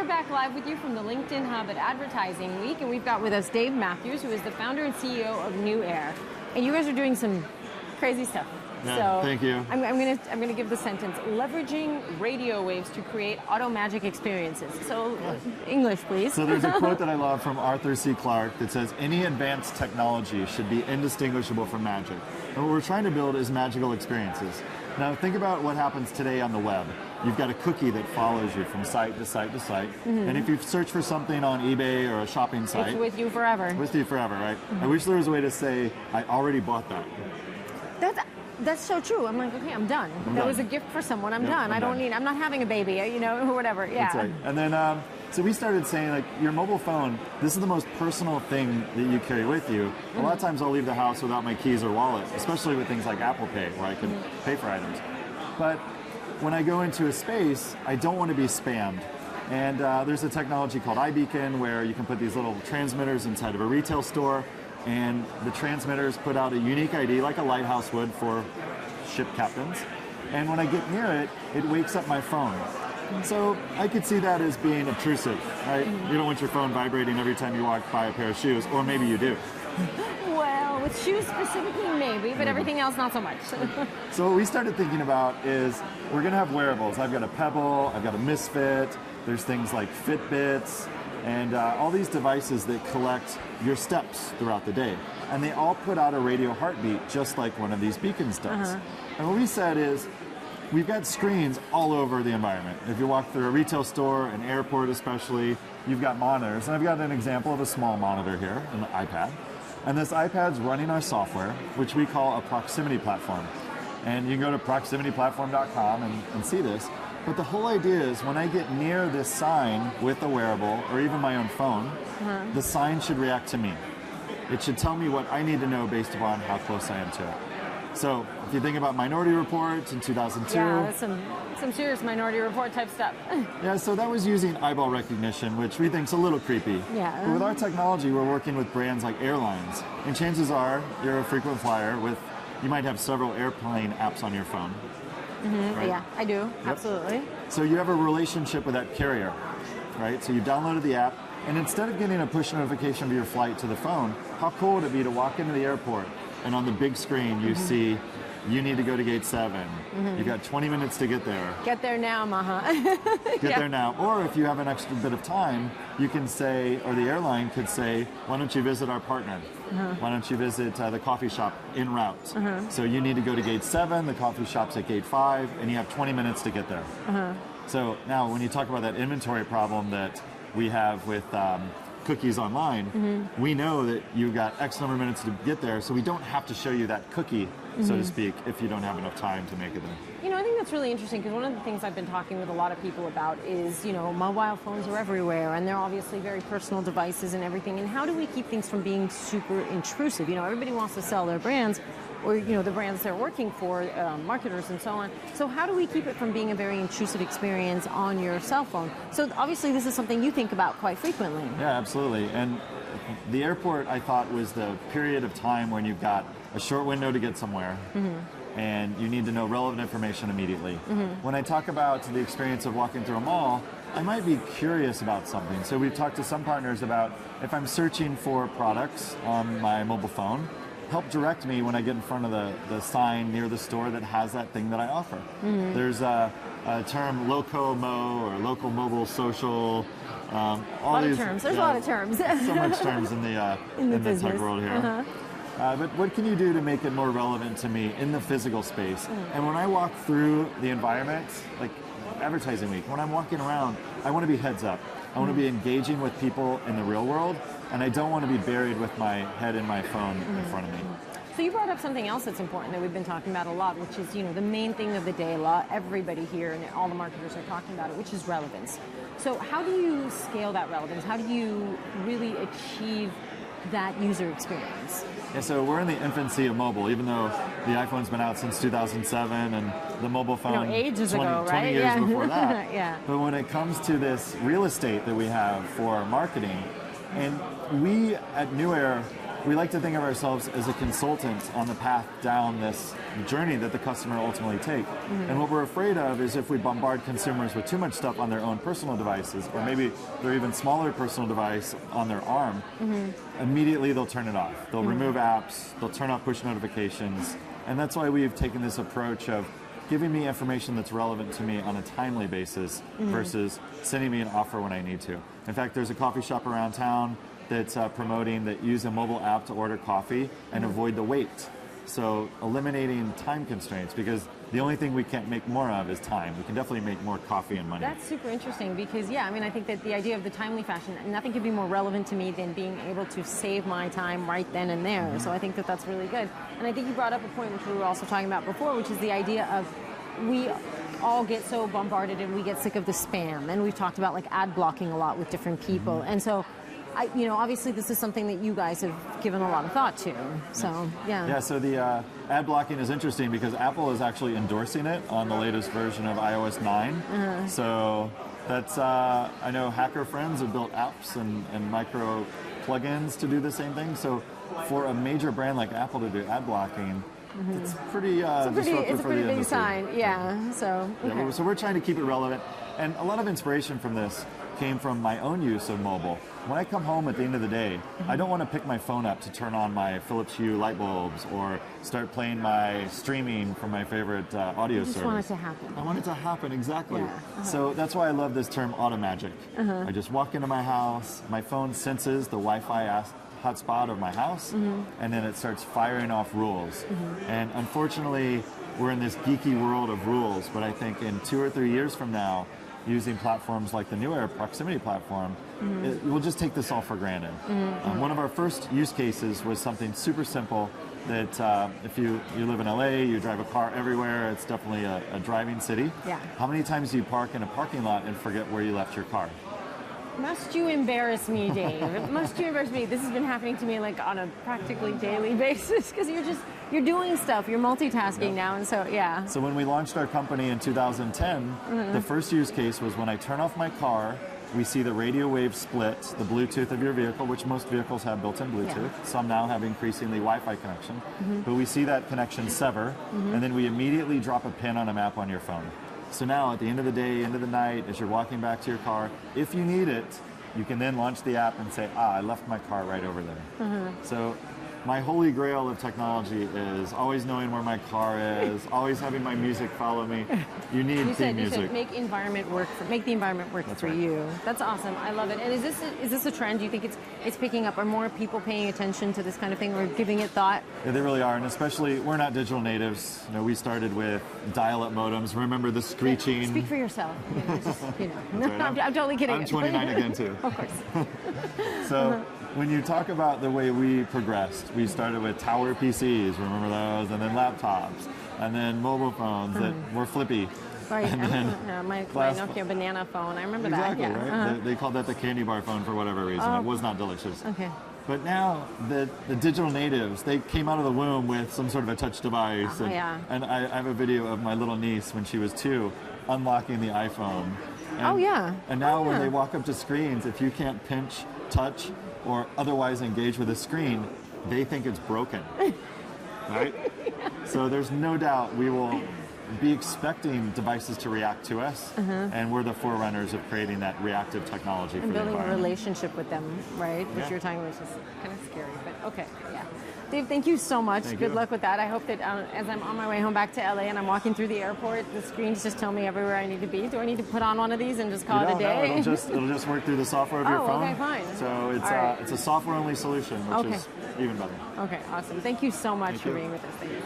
are back live with you from the LinkedIn Hub at Advertising Week, and we've got with us Dave Mathews, who is the founder and CEO of Newaer. And you guys are doing some crazy stuff. Yeah, so thank you. I'm gonna give the sentence: leveraging radio waves to create auto magic experiences. So, English, please. So there's a quote that I love from Arthur C. Clarke that says, "Any advanced technology should be indistinguishable from magic." And what we're trying to build is magical experiences. Now think about what happens today on the web. You've got a cookie that follows you from site to site to site. Mm-hmm. And if you search for something on eBay or a shopping site, it's with you forever. With you forever, right? Mm-hmm. I wish there was a way to say, I already bought that. That's so true. I'm like, okay, I'm done. That was a gift for someone. I'm done. I'm not having a baby, or whatever. Yeah. That's right. And then, so we started saying, like, your mobile phone, this is the most personal thing that you carry with you. Mm-hmm. A lot of times I'll leave the house without my keys or wallet, especially with things like Apple Pay, where I can pay for items. But when I go into a space, I don't want to be spammed. And there's a technology called iBeacon where you can put these little transmitters inside of a retail store, and the transmitters put out a unique ID like a lighthouse would for ship captains. And when I get near it, it wakes up my phone. So I could see that as being obtrusive, right? You don't want your phone vibrating every time you walk by a pair of shoes, or maybe you do. Well, with shoes specifically, maybe, but everything else, not so much. So what we started thinking about is we're going to have wearables. I've got a Pebble, I've got a Misfit, there's things like Fitbits, and all these devices that collect your steps throughout the day. And they all put out a radio heartbeat, just like one of these beacons does. And what we said is, we've got screens all over the environment. If you walk through a retail store, an airport especially, you've got monitors. And I've got an example of a small monitor here, an iPad. And this iPad's running our software, which we call a proximity platform. And you can go to proximityplatform.com and see this. But the whole idea is when I get near this sign with a wearable, or even my own phone, the sign should react to me. It should tell me what I need to know based upon how close I am to it. So if you think about Minority Report in 2002. Yeah, that's some serious Minority Report type stuff. Yeah, so that was using eyeball recognition, which we think is a little creepy. Yeah. But with our technology, we're working with brands like airlines. And chances are you're a frequent flyer you might have several airplane apps on your phone. Mm-hmm. Right? Yeah, I do. Yep. Absolutely. So you have a relationship with that carrier, right? So you downloaded the app, and instead of getting a push notification of your flight to the phone, how cool would it be to walk into the airport and on the big screen you see you need to go to gate 7. You've got 20 minutes to get there. Get there now, Maha. Get there now. Or if you have an extra bit of time, you can say, or the airline could say, why don't you visit our partner? Why don't you visit the coffee shop en route? So you need to go to gate 7, the coffee shop's at gate 5, and you have 20 minutes to get there. So now when you talk about that inventory problem that we have with cookies online, we know that you've got X number of minutes to get there, so we don't have to show you that cookie, so to speak, if you don't have enough time to make it there. I think that's really interesting because one of the things I've been talking with a lot of people about is, mobile phones are everywhere and they're obviously very personal devices and everything. And how do we keep things from being super intrusive? Everybody wants to sell their brands or, the brands they're working for, marketers and so on. So how do we keep it from being a very intrusive experience on your cell phone? So obviously this is something you think about quite frequently. Yeah, absolutely. And the airport, I thought, was the period of time when you've got a short window to get somewhere. And you need to know relevant information immediately. When I talk about the experience of walking through a mall, I might be curious about something. So we've talked to some partners about if I'm searching for products on my mobile phone, help direct me when I get in front of the sign near the store that has that thing that I offer. There's a term loco-mo or local mobile social. A lot of terms. There's a lot of terms. So much terms in the tech world here. But what can you do to make it more relevant to me in the physical space? And when I walk through the environment, like Advertising Week, when I'm walking around, I want to be heads up. I want to be engaging with people in the real world, and I don't want to be buried with my head in my phone in front of me. So you brought up something else that's important that we've been talking about a lot, which is, the main thing of the day. Everybody here and all the marketers are talking about it, which is relevance. So how do you scale that relevance? How do you really achieve that user experience? Yeah, so we're in the infancy of mobile, even though the iPhone's been out since 2007 and the mobile phone ages ago, 20 years before that. Yeah. But when it comes to this real estate that we have for marketing, and we at Newaer we like to think of ourselves as a consultant on the path down this journey that the customer ultimately take. And what we're afraid of is if we bombard consumers with too much stuff on their own personal devices, or maybe their even smaller personal device on their arm, immediately they'll turn it off. They'll remove apps, they'll turn off push notifications, and that's why we've taken this approach of giving me information that's relevant to me on a timely basis versus sending me an offer when I need to. In fact, there's a coffee shop around town that's promoting that use a mobile app to order coffee and avoid the wait. So eliminating time constraints, because the only thing we can't make more of is time. We can definitely make more coffee and money. That's super interesting because, yeah, I mean, I think that the idea of the timely fashion, nothing could be more relevant to me than being able to save my time right then and there. So I think that that's really good. And I think you brought up a point which we were also talking about before, which is the idea of we all get so bombarded and we get sick of the spam. And we've talked about like ad blocking a lot with different people. And so obviously this is something that you guys have given a lot of thought to. So, yeah. Yeah, so the ad blocking is interesting because Apple is actually endorsing it on the latest version of iOS 9. So that's, I know hacker friends have built apps and micro plugins to do the same thing. So for a major brand like Apple to do ad blocking, it's pretty disruptive it's a for pretty the big industry. sign, yeah. So, okay. Yeah, so we're trying to keep it relevant. And a lot of inspiration from this came from my own use of mobile. When I come home at the end of the day, I don't want to pick my phone up to turn on my Philips Hue light bulbs or start playing my streaming from my favorite audio You just service. want it to happen. I want it to happen, exactly. Yeah, So that's why I love this term automagic. I just walk into my house, my phone senses the Wi-Fi hotspot of my house, and then it starts firing off rules. And unfortunately, we're in this geeky world of rules, but I think in 2 or 3 years from now, using platforms like the Newaer proximity platform, we'll just take this all for granted. One of our first use cases was something super simple that if you live in LA, you drive a car everywhere, it's definitely a driving city. Yeah. How many times do you park in a parking lot and forget where you left your car? Must you embarrass me, Dave? Must you embarrass me? This has been happening to me like on a practically daily basis because you're doing stuff, you're multitasking now, and so yeah. So when we launched our company in 2010, the first use case was when I turn off my car, we see the radio wave split, the Bluetooth of your vehicle, which most vehicles have built-in Bluetooth. Yeah. Some now have increasingly Wi-Fi connection. But we see that connection sever, and then we immediately drop a pin on a map on your phone. So now, at the end of the day, end of the night, as you're walking back to your car, if you need it, you can then launch the app and say, I left my car right over there. So my holy grail of technology is always knowing where my car is, always having my music follow me. You need theme music. You said make the environment work for right. you. That's awesome. I love it. And is this a trend? Do you think it's picking up? Are more people paying attention to this kind of thing or giving it thought? Yeah, they really are, and especially we're not digital natives. We started with dial-up modems. Remember the screeching? Speak for yourself. Right. I'm totally kidding. I'm 29 again too. Of course. So when you talk about the way we progressed, we started with tower PCs, remember those, and then laptops, and then mobile phones that were flippy. Right, and then my Nokia banana phone, I remember exactly, that. Yeah. Right? They called that the candy bar phone for whatever reason. It was not delicious. Okay. But now the digital natives, they came out of the womb with some sort of a touch device. And I have a video of my little niece when she was 2 unlocking the iPhone. And, And now when they walk up to screens, if you can't pinch, touch, or otherwise engage with a screen, they think it's broken, right? So there's no doubt we will be expecting devices to react to us, and we're the forerunners of creating that reactive technology for the building a environment. relationship with them, right? Which you're talking about, which is kind of scary, but okay, yeah. Dave, thank you so much. Good luck with that. I hope that as I'm on my way home back to LA and I'm walking through the airport, the screens just tell me everywhere I need to be. Do I need to put on one of these and just call it a day? No, it'll just work through the software of your phone. Okay, fine. So it's a software-only solution, which is even better. Okay, awesome. Thank you so much for being with us. Thank you.